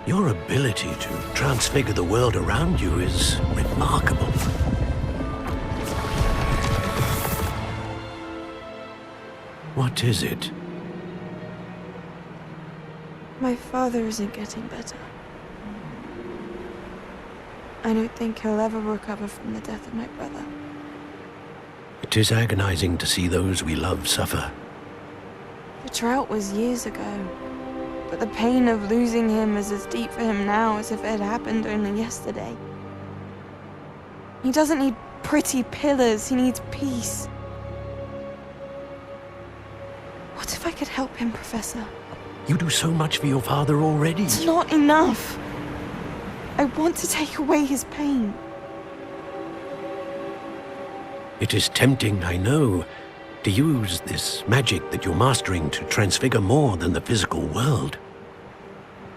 Your ability to transfigure the world around you is remarkable. What is it? My father isn't getting better. I don't think he'll ever recover from the death of my brother. It is agonizing to see those we love suffer. The drought was years ago, but the pain of losing him is as deep for him now as if it had happened only yesterday. He doesn't need pretty pillars, he needs peace. What if I could help him, Professor? You do so much for your father already. It's not enough. I want to take away his pain. It is tempting, I know, to use this magic that you're mastering to transfigure more than the physical world.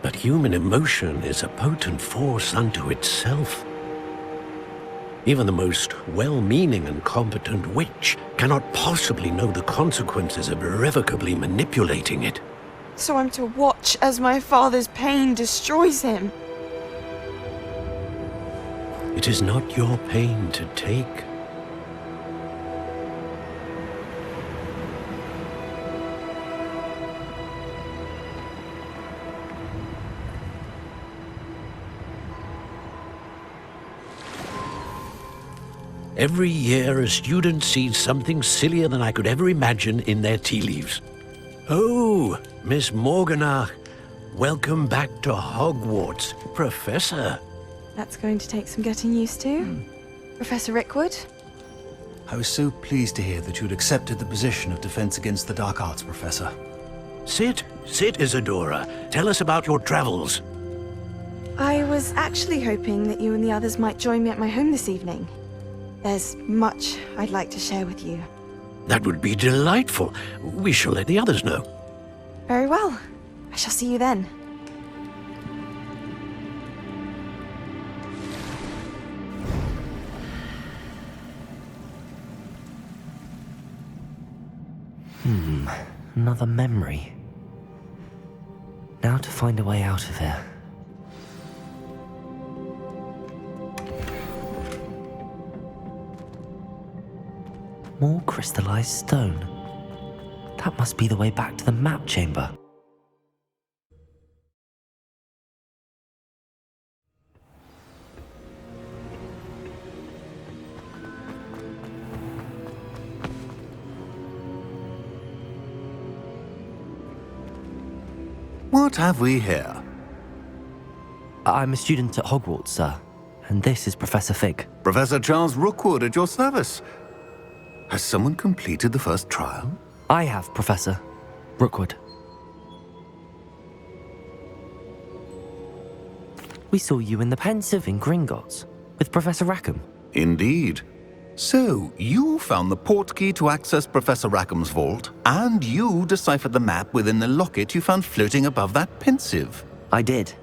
But human emotion is a potent force unto itself. Even the most well-meaning and competent witch cannot possibly know the consequences of irrevocably manipulating it. So I'm to watch as my father's pain destroys him. It is not your pain to take. Every year, a student sees something sillier than I could ever imagine in their tea leaves. Oh, Miss Morganach, welcome back to Hogwarts, Professor. That's going to take some getting used to. Professor Rickwood? I was so pleased to hear that you'd accepted the position of Defense Against the Dark Arts, Professor. Sit, Isadora. Tell us about your travels. I was actually hoping that you and the others might join me at my home this evening. There's much I'd like to share with you. That would be delightful. We shall let the others know. Very well. I shall see you then. Another memory. Now to find a way out of here. More crystallized stone. That must be the way back to the map chamber. What have we here? I'm a student at Hogwarts, sir, and this is Professor Fig. Professor Charles Rookwood at your service. Has someone completed the first trial? I have, Professor Rookwood. We saw you in the Pensive in Gringotts with Professor Rackham. Indeed. So, you found the portkey to access Professor Rackham's vault, and you deciphered the map within the locket you found floating above that Pensive. I did.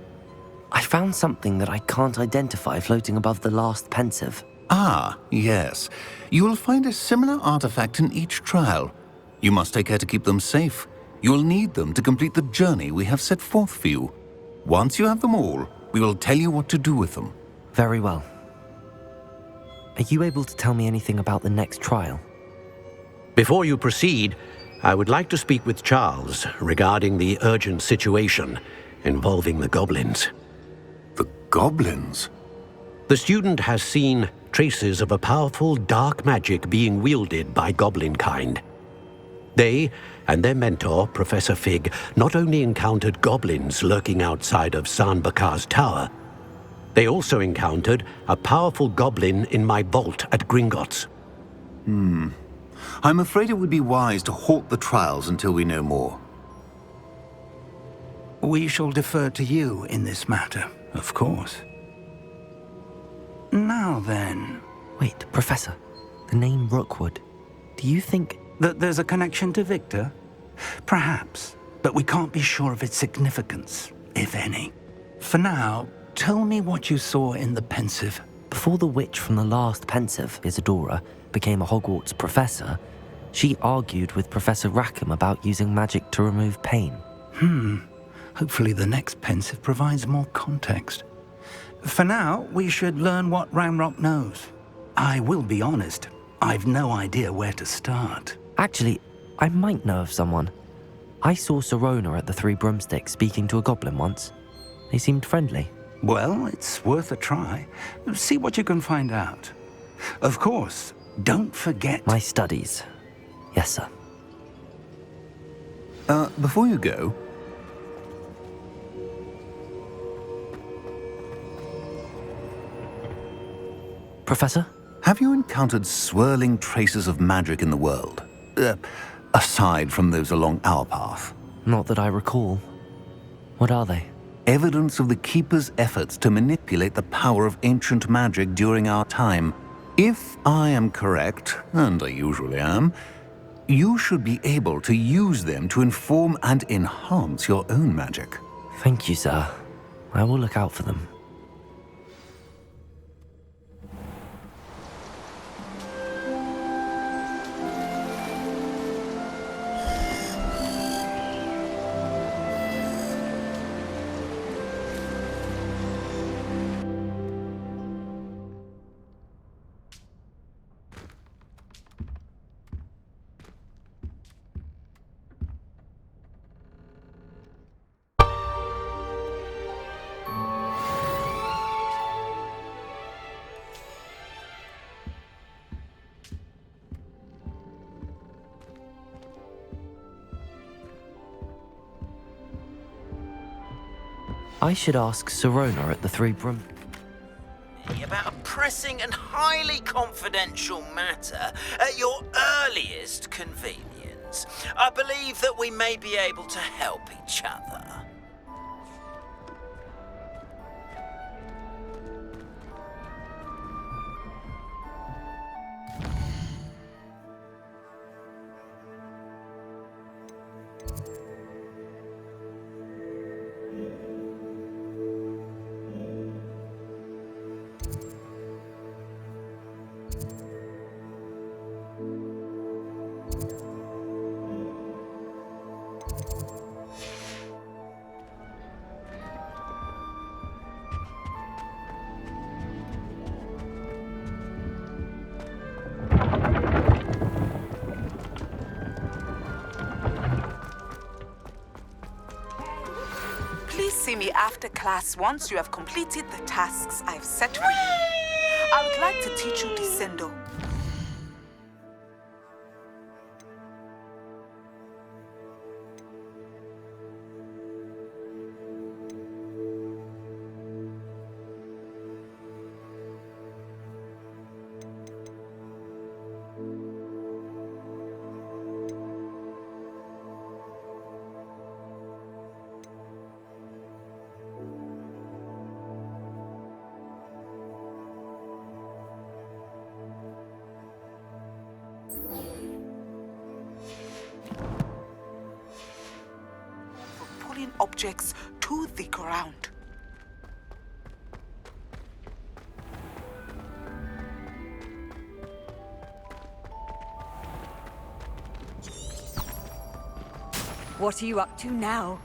I found something that I can't identify floating above the last Pensive. Ah, yes. You will find a similar artifact in each trial. You must take care to keep them safe. You will need them to complete the journey we have set forth for you. Once you have them all, we will tell you what to do with them. Very well. Are you able to tell me anything about the next trial? Before you proceed, I would like to speak with Charles regarding the urgent situation involving the goblins. The goblins? The student has seen traces of a powerful dark magic being wielded by goblin kind. They and their mentor, Professor Fig, not only encountered goblins lurking outside of Sanbakar's tower, they also encountered a powerful goblin in my vault at Gringotts. I'm afraid it would be wise to halt the trials until we know more. We shall defer to you in this matter, of course. Now then... Wait, Professor. The name Rookwood. Do you think... that there's a connection to Victor? Perhaps, but we can't be sure of its significance, if any. For now, tell me what you saw in the Pensive. Before the witch from the last Pensive, Isadora, became a Hogwarts professor, she argued with Professor Rackham about using magic to remove pain. Hopefully the next pensive provides more context. For now, we should learn what Ramrock knows. I will be honest, I've no idea where to start. Actually, I might know of someone. I saw Sirona at the Three Broomsticks speaking to a goblin once. They seemed friendly. Well, it's worth a try. See what you can find out. Of course, don't forget... My studies. Yes, sir. Before you go, Professor? have you encountered swirling traces of magic in the world? Aside from those along our path. Not that I recall. What are they? Evidence of the Keeper's efforts to manipulate the power of ancient magic during our time. If I am correct, and I usually am, you should be able to use them to inform and enhance your own magic. Thank you, sir. I will look out for them. I should ask Sirona at the Three Broom... About a pressing and highly confidential matter at your earliest convenience. I believe that we may be able to help each other. Please see me after class once you have completed the tasks I've set for you. I would like to teach you Descendo. Pulling objects to the ground. What are you up to now?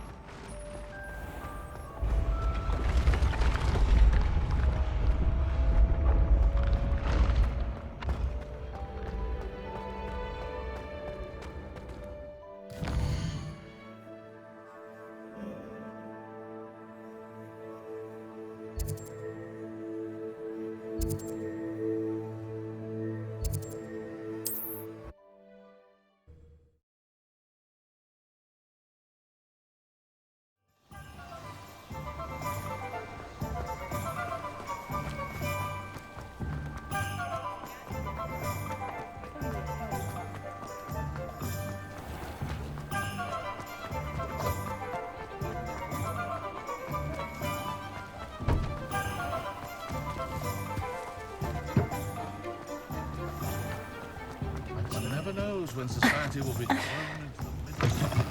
One never knows when society will be thrown into the middle.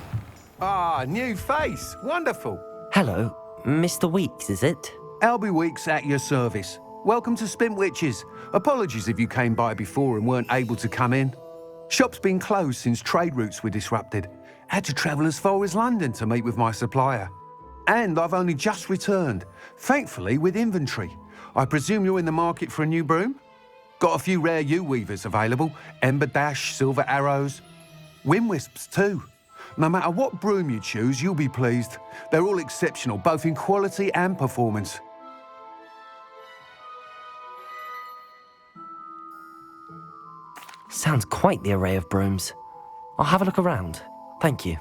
Ah, new face. Wonderful. Hello, Mr. Weeks, is it? Albie Weeks at your service. Welcome to Spintwitches. Apologies if you came by before and weren't able to come in. Shop's been closed since trade routes were disrupted. Had to travel as far as London to meet with my supplier. And I've only just returned, thankfully with inventory. I presume you're in the market for a new broom? Got a few rare yew-weavers available. Ember Dash, Silver Arrows. Wind Wisps too. No matter what broom you choose, you'll be pleased. They're all exceptional, both in quality and performance. Sounds quite the array of brooms. I'll have a look around. Thank you.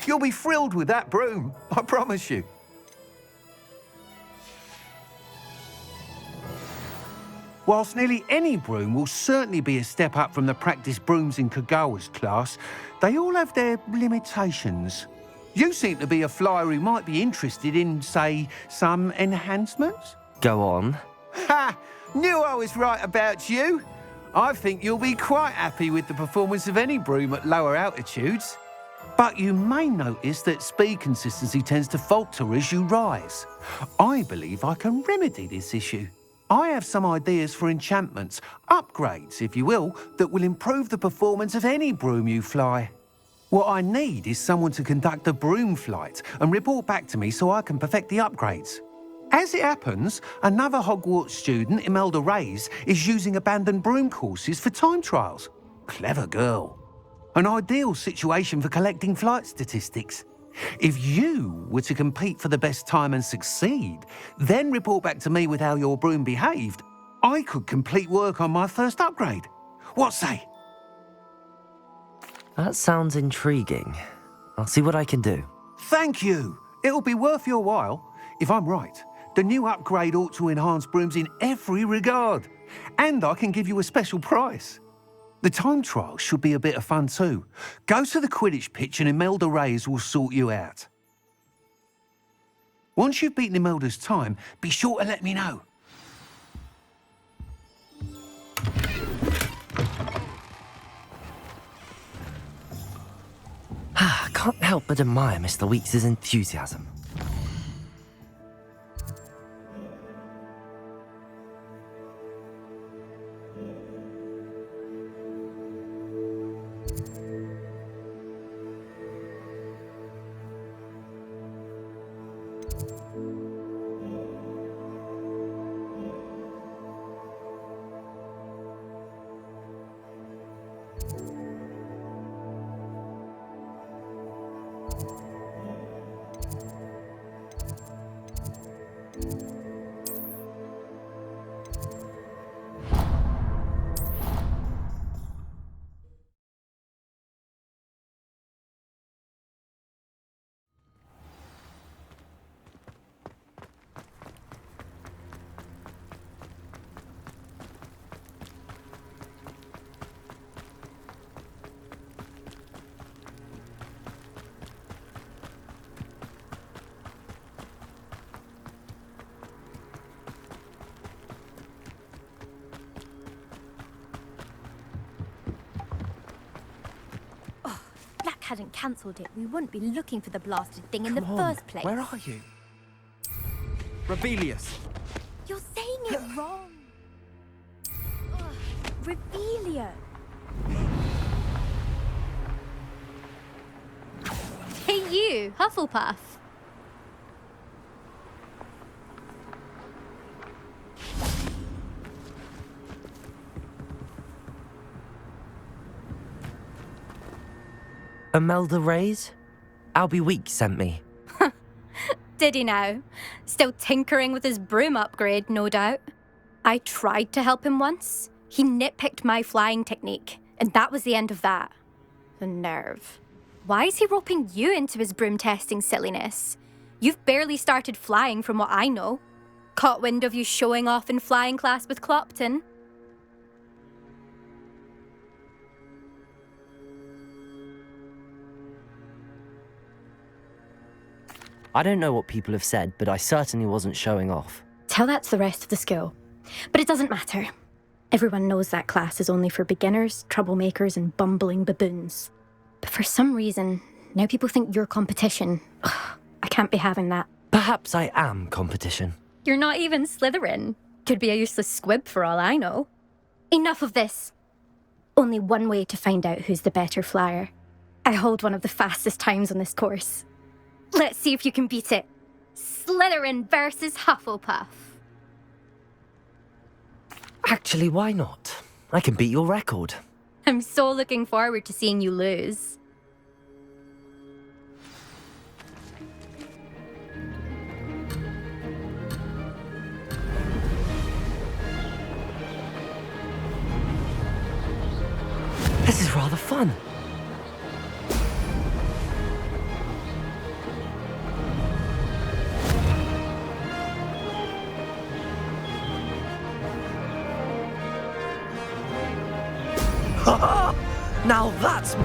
You'll be thrilled with that broom, I promise you. Whilst nearly any broom will certainly be a step up from the practice brooms in Kagawa's class, they all have their limitations. You seem to be a flyer who might be interested in, say, some enhancements? Go on. Ha! Knew I was right about you. I think you'll be quite happy with the performance of any broom at lower altitudes. But you may notice that speed consistency tends to falter as you rise. I believe I can remedy this issue. I have some ideas for enchantments, upgrades, if you will, that will improve the performance of any broom you fly. What I need is someone to conduct a broom flight and report back to me so I can perfect the upgrades. As it happens, another Hogwarts student, Imelda Reyes, is using abandoned broom courses for time trials. Clever girl. An ideal situation for collecting flight statistics. If you were to compete for the best time and succeed, then report back to me with how your broom behaved, I could complete work on my first upgrade. What say? That sounds intriguing. I'll see what I can do. Thank you. It'll be worth your while. If I'm right, the new upgrade ought to enhance brooms in every regard. And I can give you a special price. The time trial should be a bit of fun too. Go to the Quidditch pitch and Imelda Reyes will sort you out. Once you've beaten Imelda's time, be sure to let me know. I can't help but admire Mr. Weeks' enthusiasm. Hadn't cancelled it, we wouldn't be looking for the blasted thing in the first place. Where are you? Rebellious. You're saying it wrong. Revelia. Hey you, Hufflepuff. Imelda Reyes? Albie Weeks sent me. Did he now? Still tinkering with his broom upgrade, no doubt. I tried to help him once. He nitpicked my flying technique, and that was the end of that. The nerve. Why is he roping you into his broom testing silliness? You've barely started flying from what I know. caught wind of you showing off in flying class with Clopton. I don't know what people have said, but I certainly wasn't showing off. Tell that to the rest of the school. But it doesn't matter. Everyone knows that class is only for beginners, troublemakers, and bumbling baboons. But for some reason, now people think you're competition. Ugh, I can't be having that. Perhaps I am competition. You're not even Slytherin. Could be a useless squib for all I know. Enough of this. Only one way to find out who's the better flyer. I hold one of the fastest times on this course. Let's see if you can beat it. Slytherin versus Hufflepuff. Actually, why not? I can beat your record. I'm so looking forward to seeing you lose. This is rather fun. Now that's...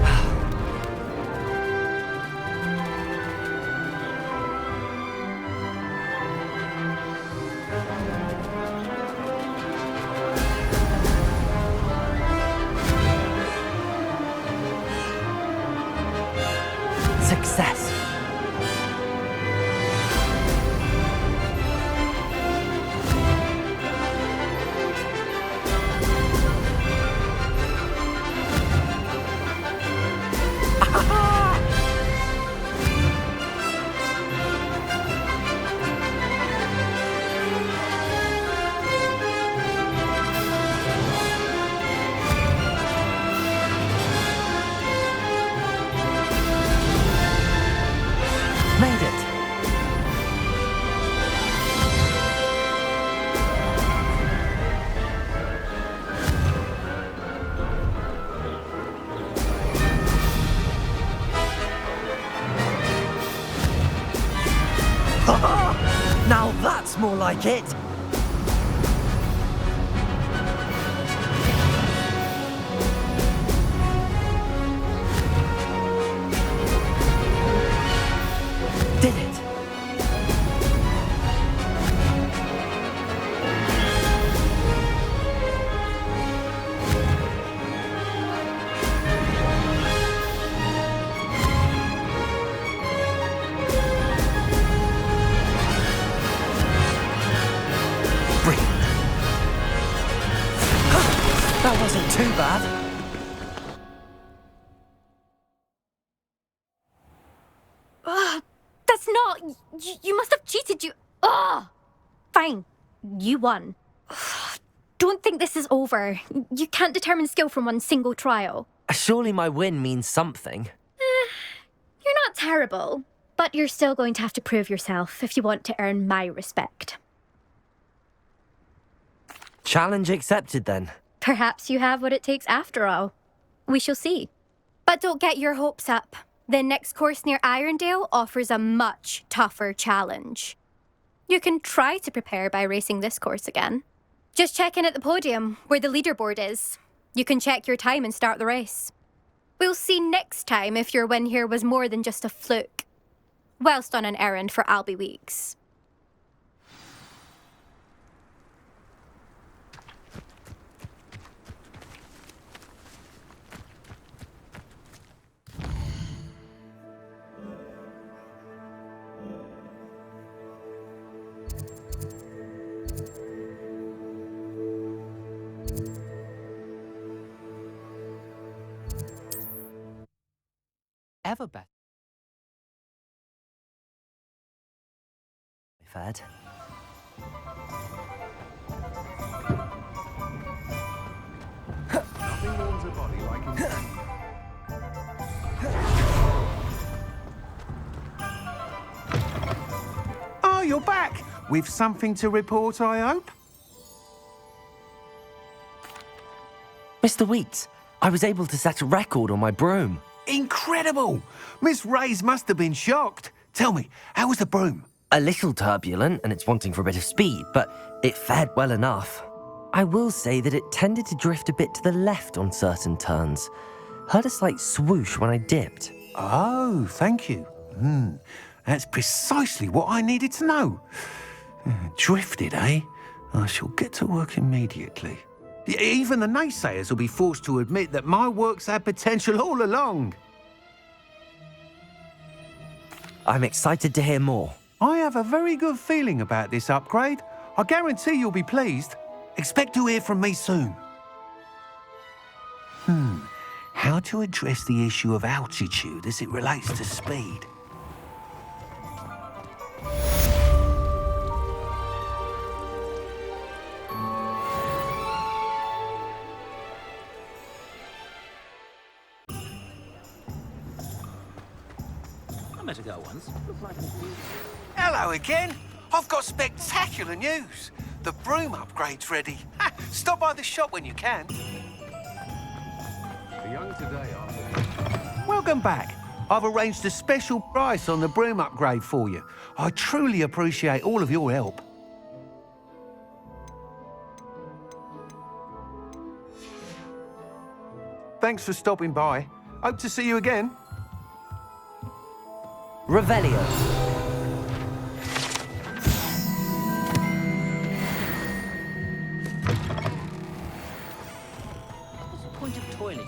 Success. Made it. Now that's more like it. Did it. Brilliant. That wasn't too bad. That's not... You must have cheated, you... Ugh! Fine. You won. Don't think this is over. You can't determine skill from one single trial. Surely my win means something. You're not terrible, but you're still going to have to prove yourself if you want to earn my respect. Challenge accepted then. Perhaps you have what it takes after all. We shall see. But don't get your hopes up. The next course near Irondale offers a much tougher challenge. You can try to prepare by racing this course again. Just check in at the podium, where the leaderboard is. You can check your time and start the race. We'll see next time if your win here was more than just a fluke. Whilst on an errand for Albie Weeks. Ever better. Fed. Nothing warms a body like insane. Oh, you're back. With something to report, I hope? Mr. Weeks, I was able to set a record on my broom. Incredible! Miss Reyes must have been shocked. Tell me, how was the broom? A little turbulent and it's wanting for a bit of speed, but it fared well enough. I will say that it tended to drift a bit to the left on certain turns. Heard a slight swoosh when I dipped. Oh, thank you. That's precisely what I needed to know. Drifted, eh? I shall get to work immediately. Even the naysayers will be forced to admit that my work's had potential all along. I'm excited to hear more. I have a very good feeling about this upgrade. I guarantee you'll be pleased. Expect to hear from me soon. How to address the issue of altitude as it relates to speed? I met a girl once. Hello again. I've got spectacular news. The broom upgrade's ready. Stop by the shop when you can. The young today are... Welcome back. I've arranged a special price on the broom upgrade for you. I truly appreciate all of your help. Thanks for stopping by. Hope to see you again. Revelio. What's the point of toiling?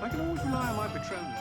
I can always rely on my Patronus.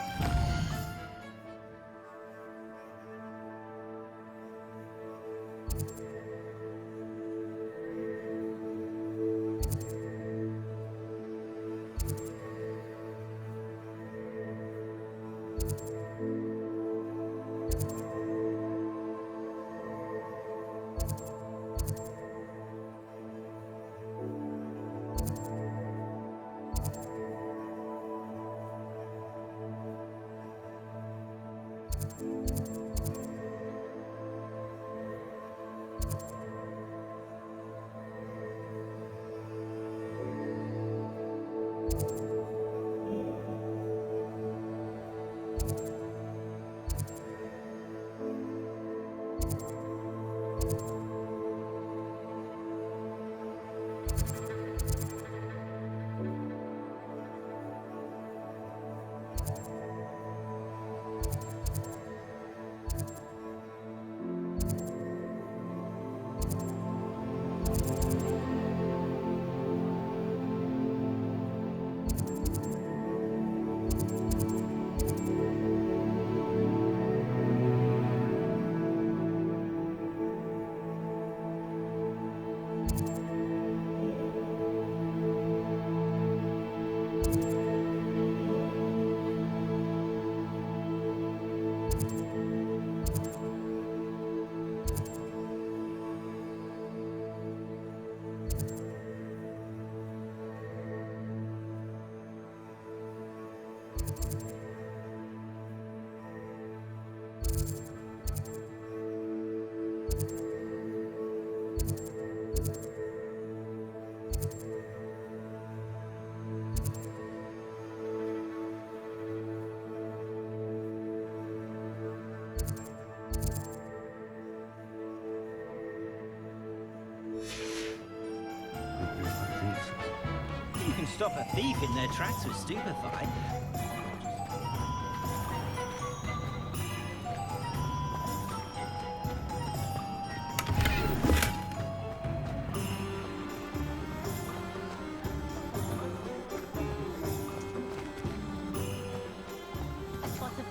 You can stop a thief in their tracks with Stupefy.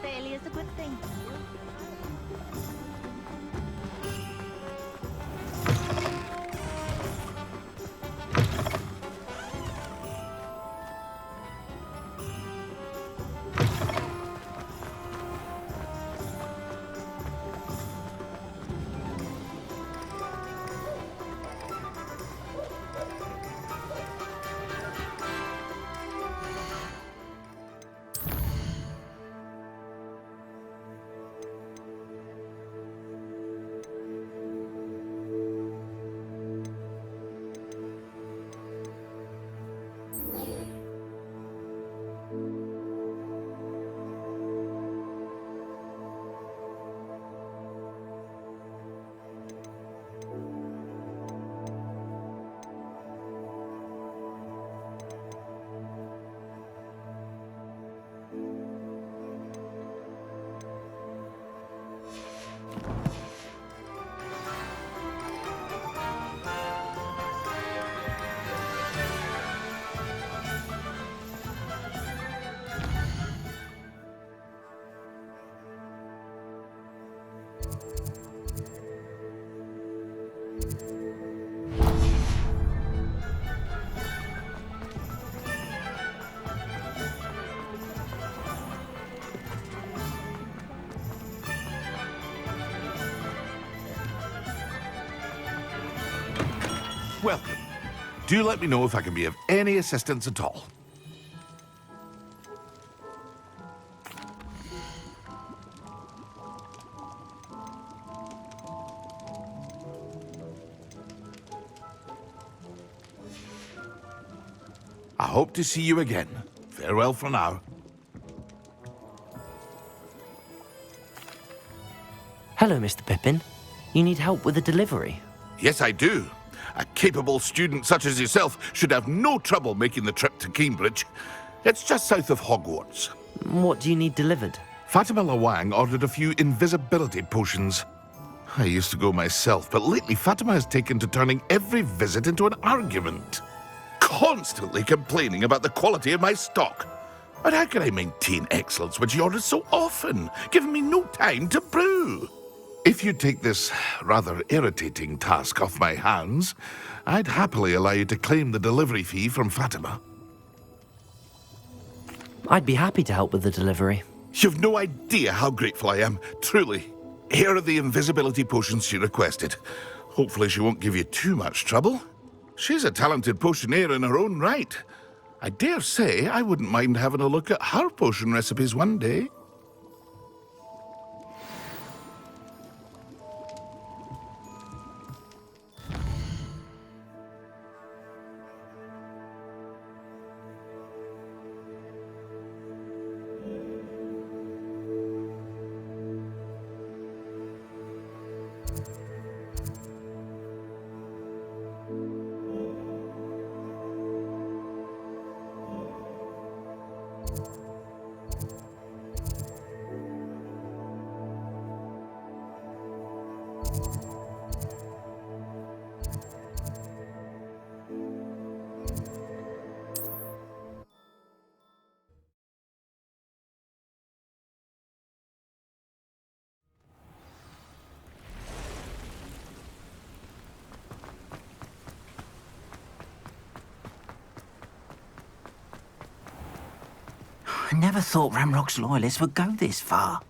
Failure's a good thing. Welcome. Do let me know if I can be of any assistance at all. I hope to see you again. Farewell for now. Hello, Mr. Pippin. You need help with a delivery? Yes, I do. A capable student such as yourself should have no trouble making the trip to Cambridge. It's just south of Hogwarts. What do you need delivered? Fatima Lawang ordered a few invisibility potions. I used to go myself, but lately Fatima has taken to turning every visit into an argument. Constantly complaining about the quality of my stock. But how can I maintain excellence when she orders so often, giving me no time to brew? If you take this rather irritating task off my hands, I'd happily allow you to claim the delivery fee from Fatima. I'd be happy to help with the delivery. You've no idea how grateful I am, truly. Here are the invisibility potions she requested. Hopefully she won't give you too much trouble. She's a talented potioneer in her own right. I dare say I wouldn't mind having a look at her potion recipes one day. I never thought Ramrock's loyalists would go this far.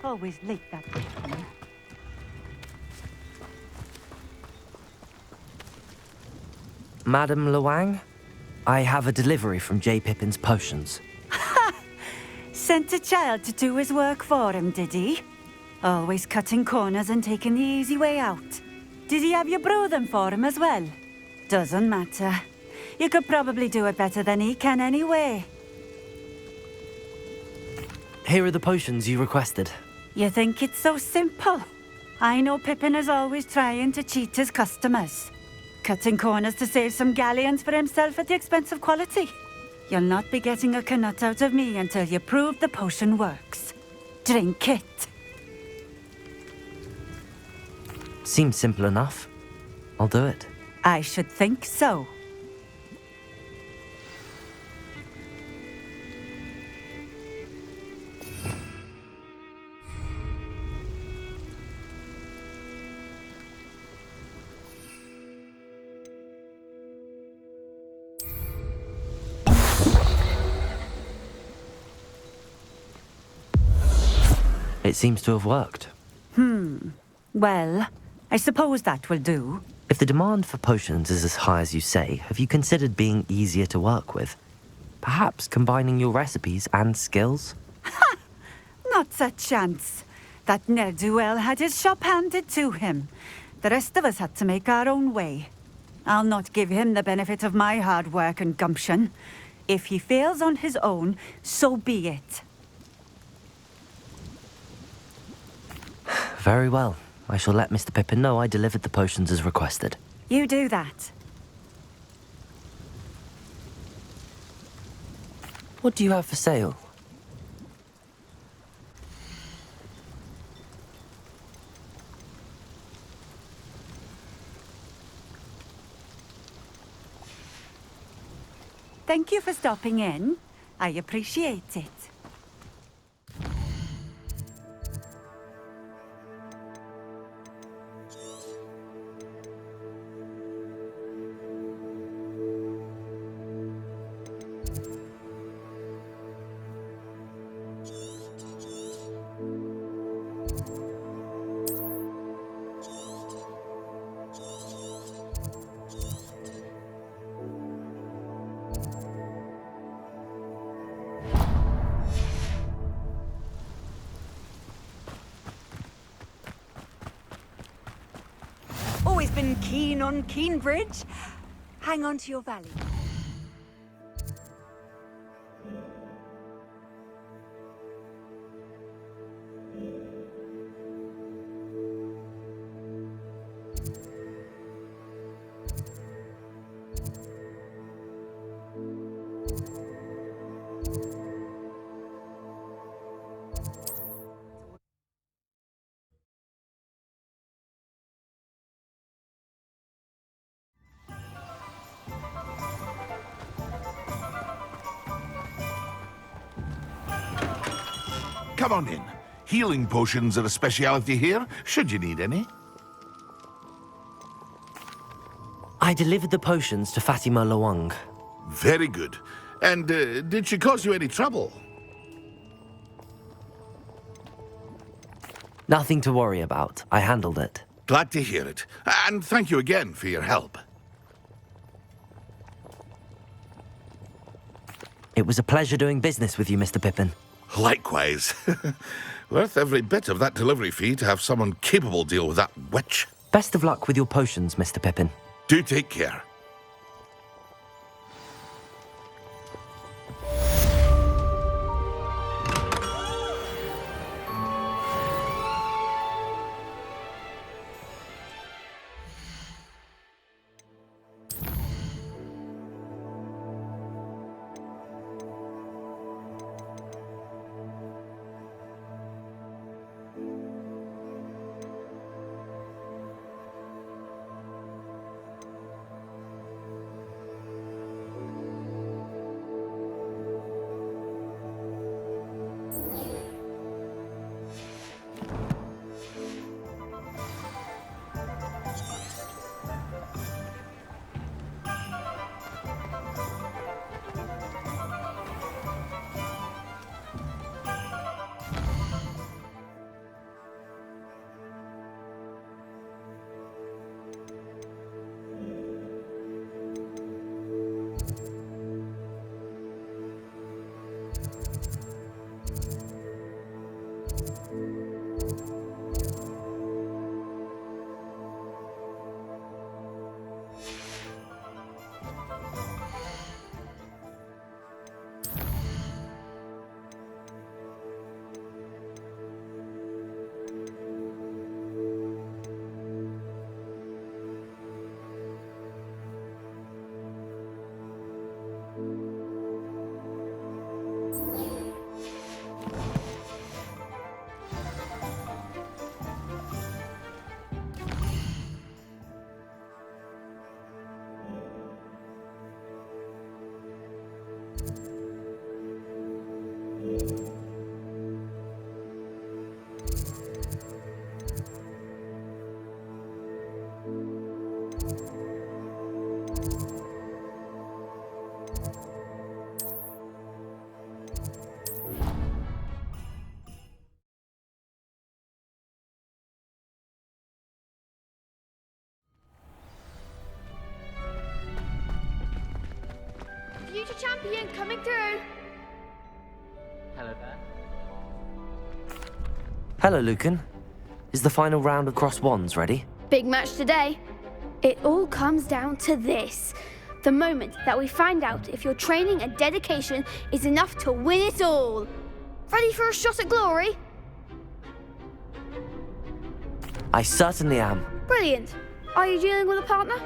Always late, that Pippin. Madam Luang, I have a delivery from J. Pippin's potions. Sent a child to do his work for him, did he? Always cutting corners and taking the easy way out. Did he have you brew them for him as well? Doesn't matter. You could probably do it better than he can anyway. Here are the potions you requested. You think it's so simple? I know Pippin is always trying to cheat his customers. Cutting corners to save some galleons for himself at the expense of quality. You'll not be getting a canut out of me until you prove the potion works. Drink it. Seems simple enough. I'll do it. I should think so. It seems to have worked. Well, I suppose that will do. If the demand for potions is as high as you say, have you considered being easier to work with? Perhaps combining your recipes and skills? Not a chance. That ne'er-do-well had his shop handed to him. The rest of us had to make our own way. I'll not give him the benefit of my hard work and gumption. If he fails on his own, so be it. Very well. I shall let Mr. Pippin know I delivered the potions as requested. You do that. What do you have for sale? Thank you for stopping in. I appreciate it. Always been keen on Keenbridge. Hang on to your valley. Come on in. Healing potions are a speciality here, should you need any. I delivered the potions to Fatima Luang. Very good. And did she cause you any trouble? Nothing to worry about. I handled it. Glad to hear it. And thank you again for your help. It was a pleasure doing business with you, Mr. Pippin. Likewise. Worth every bit of that delivery fee to have someone capable deal with that witch. Best of luck with your potions, Mr. Pippin. Do take care. Future champion coming through. Hello there. Hello, Lucan. Is the final round of Cross Wands ready? Big match today. It all comes down to this. The moment that we find out if your training and dedication is enough to win it all. Ready for a shot at glory? I certainly am. Brilliant. Are you dealing with a partner?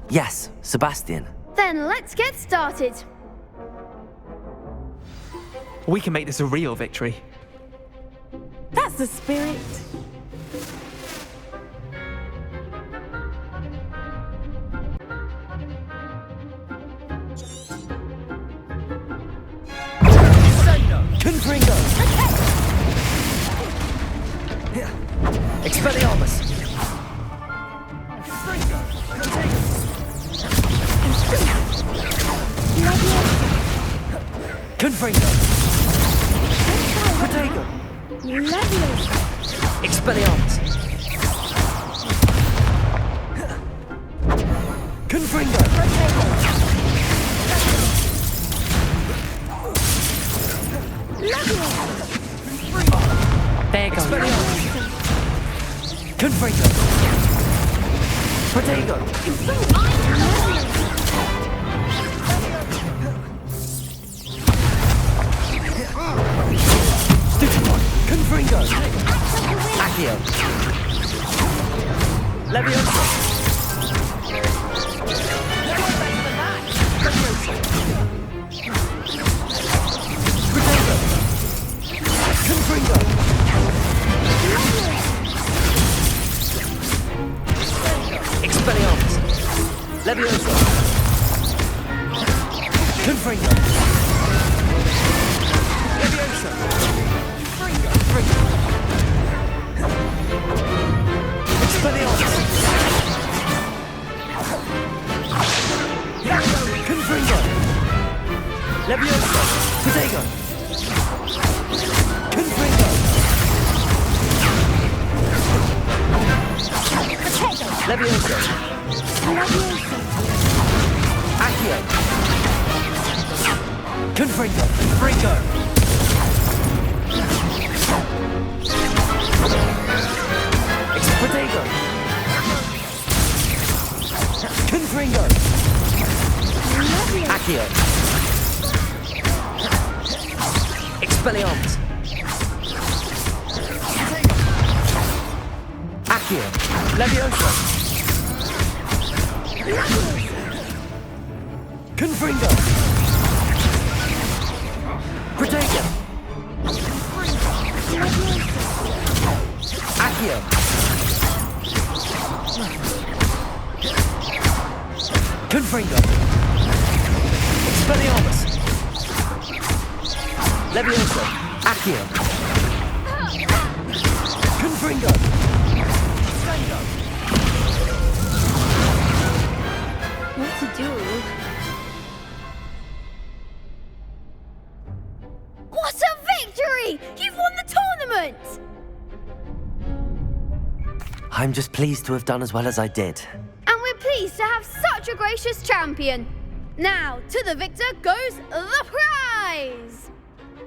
Yes, Sebastian. Then let's get started. We can make this a real victory. That's the spirit. Confringo! Expelliarmus! Confringo! Protego! Expelliarmus! Confringo! There you go. Confringo! Protego! Stupefy! Confringo! Accio! Leviosa! Protego! Confringo! Expelliarmus! Leviosa! Confringo! Leviosa! Expelliarmus! Confringo! Leviosa! Protego! Confringo! Leviosa! Accio! Confringo! Fringo! Protego! Confringo! Accio! Expelliarmus! Accio! Leviosa! Confringo! Protego! Accio! Confringo! Expelliarmus! Leviosa! Accio! Confringo! What to do? What a victory! You've won the tournament! I'm just pleased to have done as well as I did. And we're pleased to have such a gracious champion. Now, to the victor goes the prize!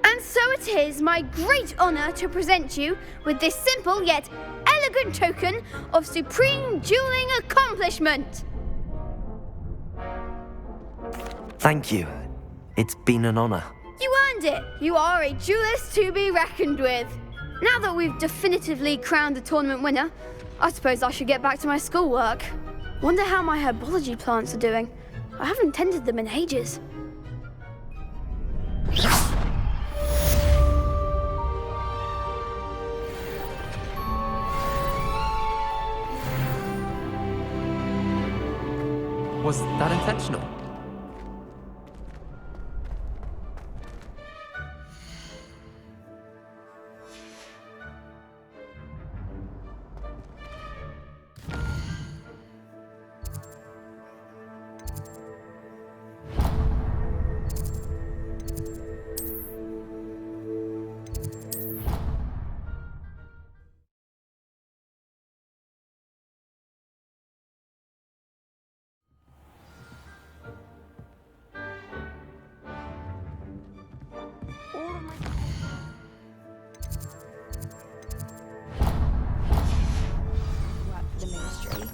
And So it is my great honor to present you with this simple yet elegant token of supreme dueling accomplishment. Thank you. It's been an honor. You earned it. You are a duelist to be reckoned with. Now that we've definitively crowned the tournament winner, I suppose I should get back to my schoolwork. Wonder how my herbology plants are doing. I haven't tended them in ages. Was that intentional? The ministry,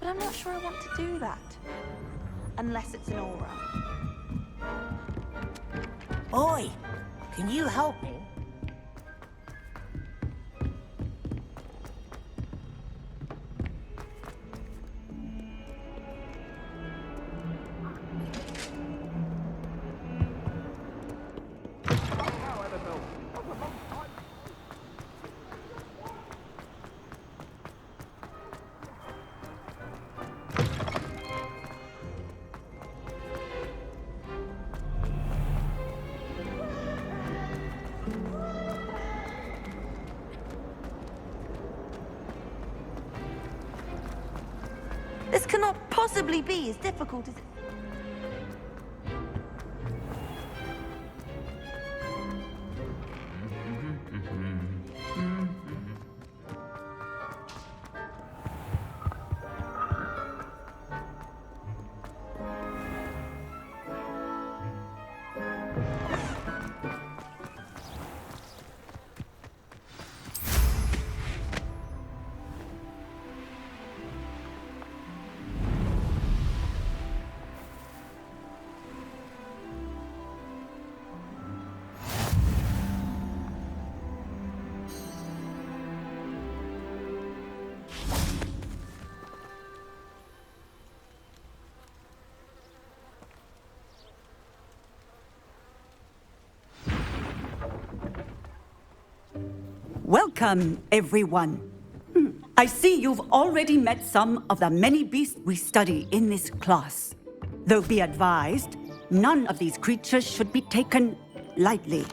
but I'm not sure I want to do that. Unless it's an aura. Oi! Can you help me? This cannot possibly be as difficult as it... Welcome, everyone. I see you've already met some of the many beasts we study in this class. Though be advised, none of these creatures should be taken lightly.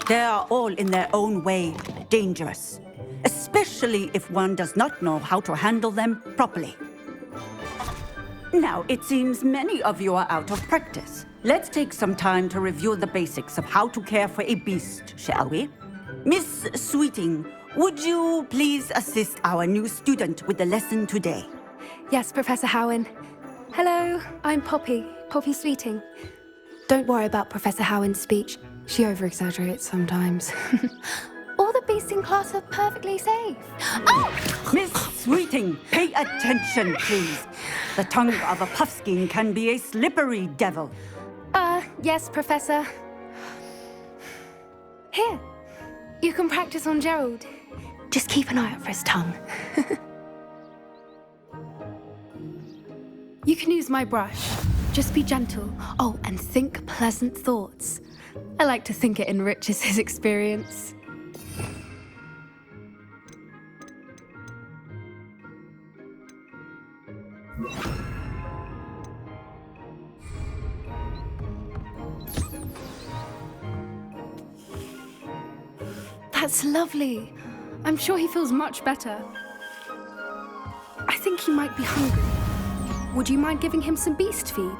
They are all in their own way dangerous, especially if one does not know how to handle them properly. Now, it seems many of you are out of practice. Let's take some time to review the basics of how to care for a beast, shall we? Miss Sweeting, would you please assist our new student with the lesson today? Yes, Professor Howen. Hello, I'm Poppy Sweeting. Don't worry about Professor Howen's speech. She over-exaggerates sometimes. All the beasts in class are perfectly safe. Oh! Miss Sweeting, pay attention, please. The tongue of a puffskein can be a slippery devil. Yes, Professor. Here, you can practice on Gerald. Just keep an eye out for his tongue. You can use my brush. Just be gentle. Oh, and think pleasant thoughts. I like to think it enriches his experience. That's lovely. I'm sure he feels much better. I think he might be hungry. Would you mind giving him some beast feed?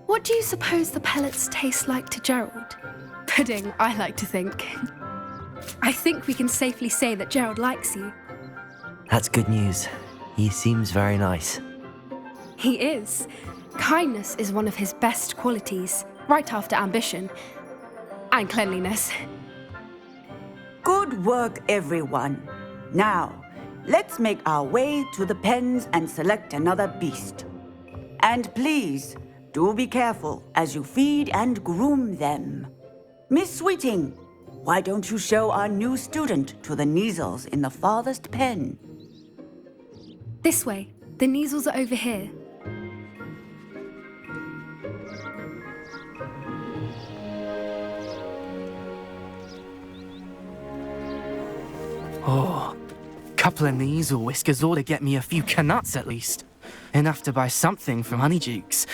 What do you suppose the pellets taste like to Gerald? Pudding, I like to think. I think we can safely say that Gerald likes you. That's good news. He seems very nice. He is. Kindness is one of his best qualities, right after ambition. And cleanliness. Good work, everyone. Now, let's make our way to the pens and select another beast. And please, do be careful as you feed and groom them. Miss Sweeting, why don't you show our new student to the Kneazles in the farthest pen? This way. The Kneazles are over here. Oh, couple of Kneazle whiskers ought to get me a few canuts at least. Enough to buy something from Honeydukes.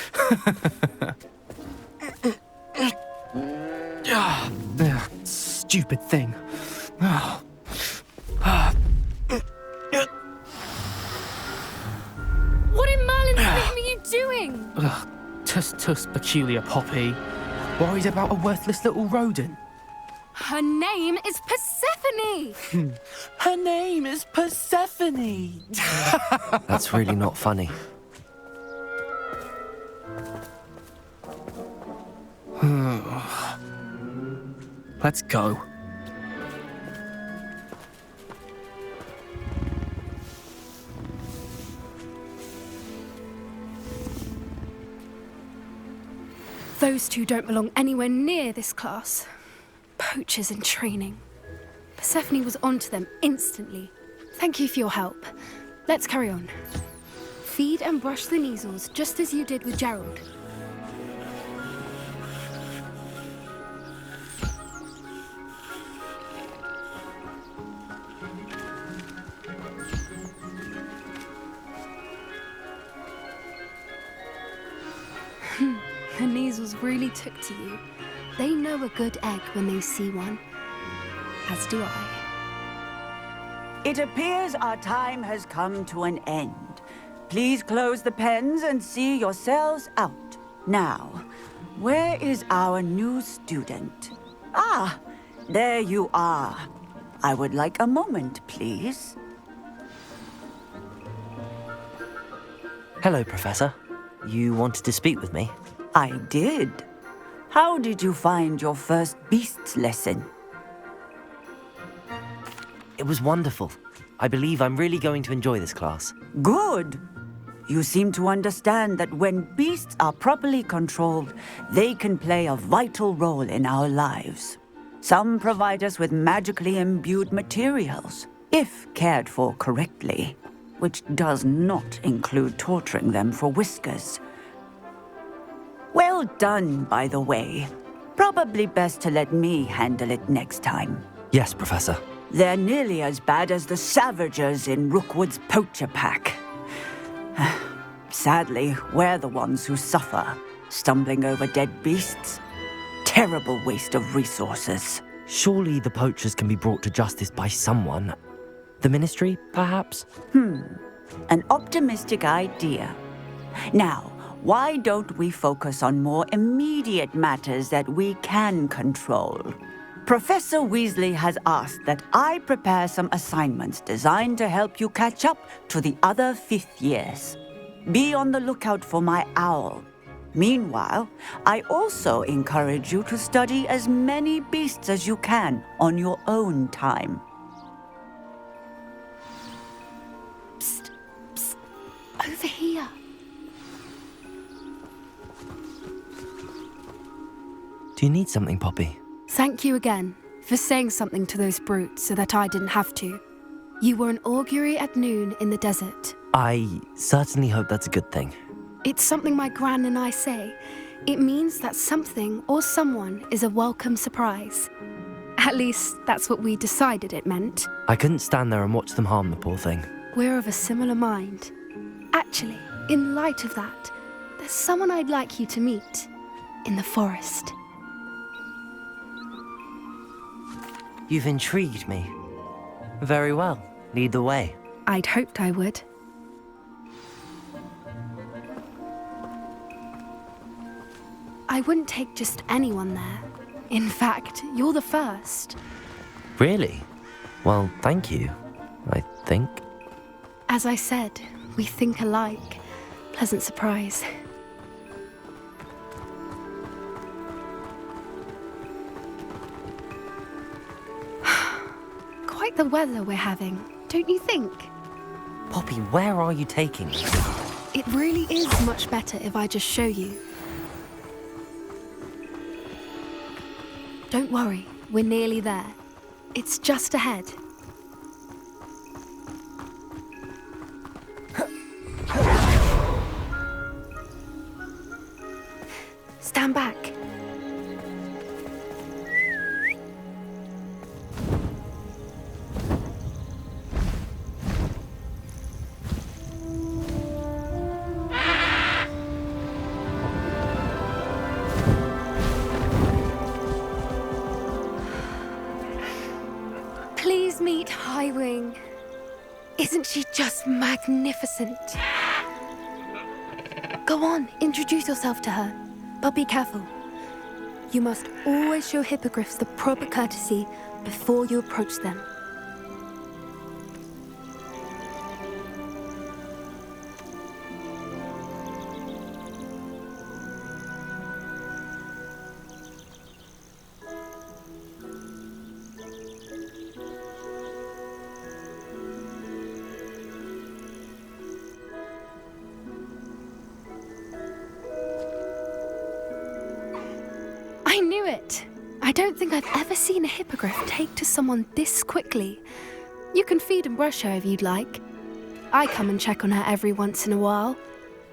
Stupid thing. What in Merlin's name are you doing? Tuss, peculiar Poppy. Worried about a worthless little rodent. Her name is Persephone! Her name is Persephone! That's really not funny. Let's go. Those two don't belong anywhere near this class. Poachers in training. Persephone was onto them instantly. Thank you for your help. Let's carry on. Feed and brush the Kneazles just as you did with Gerald. The Kneazles really took to you. They know a good egg when they see one. As do I. It appears our time has come to an end. Please close the pens and see yourselves out. Now, where is our new student? Ah, there you are. I would like a moment, please. Hello, Professor. You wanted to speak with me? I did. How did you find your first beasts lesson? It was wonderful. I believe I'm really going to enjoy this class. Good. You seem to understand that when beasts are properly controlled, they can play a vital role in our lives. Some provide us with magically imbued materials, if cared for correctly, which does not include torturing them for whiskers. Well done, by the way. Probably best to let me handle it next time. Yes, Professor. They're nearly as bad as the Savagers in Rookwood's poacher pack. Sadly, we're the ones who suffer, stumbling over dead beasts. Terrible waste of resources. Surely the poachers can be brought to justice by someone. The Ministry, perhaps? An optimistic idea. Now, why don't we focus on more immediate matters that we can control? Professor Weasley has asked that I prepare some assignments designed to help you catch up to the other fifth years. Be on the lookout for my owl. Meanwhile, I also encourage you to study as many beasts as you can on your own time. Psst, psst, over here. Do you need something, Poppy? Thank you again for saying something to those brutes so that I didn't have to. You were an augury at noon in the desert. I certainly hope that's a good thing. It's something my gran and I say. It means that something or someone is a welcome surprise. At least, that's what we decided it meant. I couldn't stand there and watch them harm the poor thing. We're of a similar mind. Actually, in light of that, there's someone I'd like you to meet in the forest. You've intrigued me. Very well. Lead the way. I'd hoped I would. I wouldn't take just anyone there. In fact, you're the first. Really? Well, thank you, I think. As I said, we think alike. Pleasant surprise. Quite the weather we're having, don't you think? Poppy, where are you taking me? It really is much better if I just show you. Don't worry, we're nearly there. It's just ahead. Stand back. Please meet Highwing. Isn't she just magnificent? Go on, introduce yourself to her. But be careful. You must always show hippogriffs the proper courtesy before you approach them. I knew it! I don't think I've ever seen a hippogriff take to someone this quickly. You can feed and brush her if you'd like. I come and check on her every once in a while.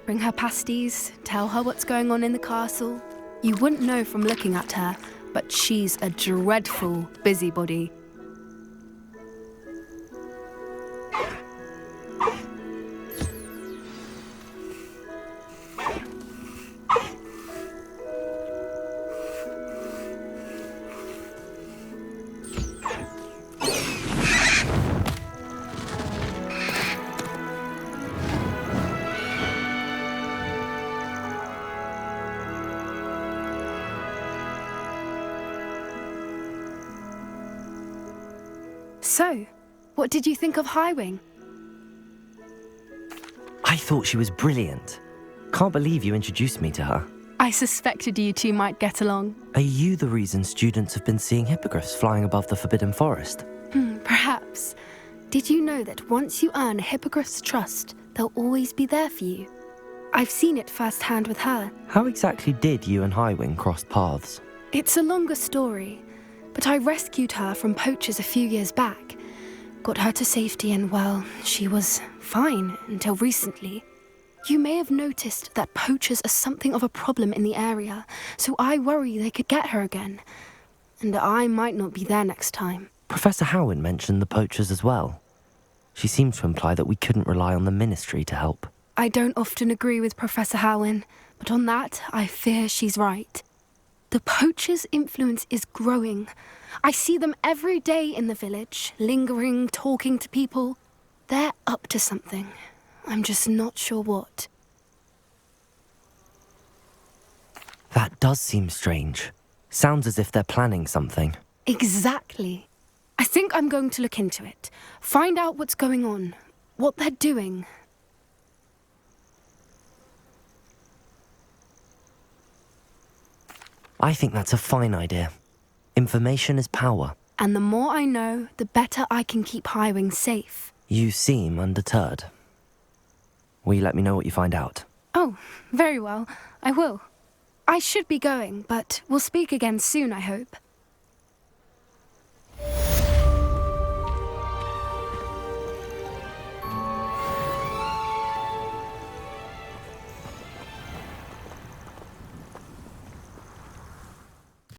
Bring her pasties, tell her what's going on in the castle. You wouldn't know from looking at her, but she's a dreadful busybody. So, what did you think of Highwing? I thought she was brilliant. Can't believe you introduced me to her. I suspected you two might get along. Are you the reason students have been seeing hippogriffs flying above the Forbidden Forest? Perhaps. Did you know that once you earn a hippogriff's trust, they'll always be there for you? I've seen it firsthand with her. How exactly did you and Highwing cross paths? It's a longer story, but I rescued her from poachers a few years back. Got her to safety and, well, she was fine until recently. You may have noticed that poachers are something of a problem in the area, so I worry they could get her again. And I might not be there next time. Professor Howin mentioned the poachers as well. She seemed to imply that we couldn't rely on the ministry to help. I don't often agree with Professor Howin, but on that, I fear she's right. The poachers' influence is growing. I see them every day in the village, lingering, talking to people. They're up to something. I'm just not sure what. That does seem strange. Sounds as if they're planning something. Exactly. I think I'm going to look into it. Find out what's going on, what they're doing. I think that's a fine idea. Information is power. And the more I know, the better I can keep Highwing safe. You seem undeterred. Will you let me know what you find out? Oh, very well. I will. I should be going, but we'll speak again soon, I hope.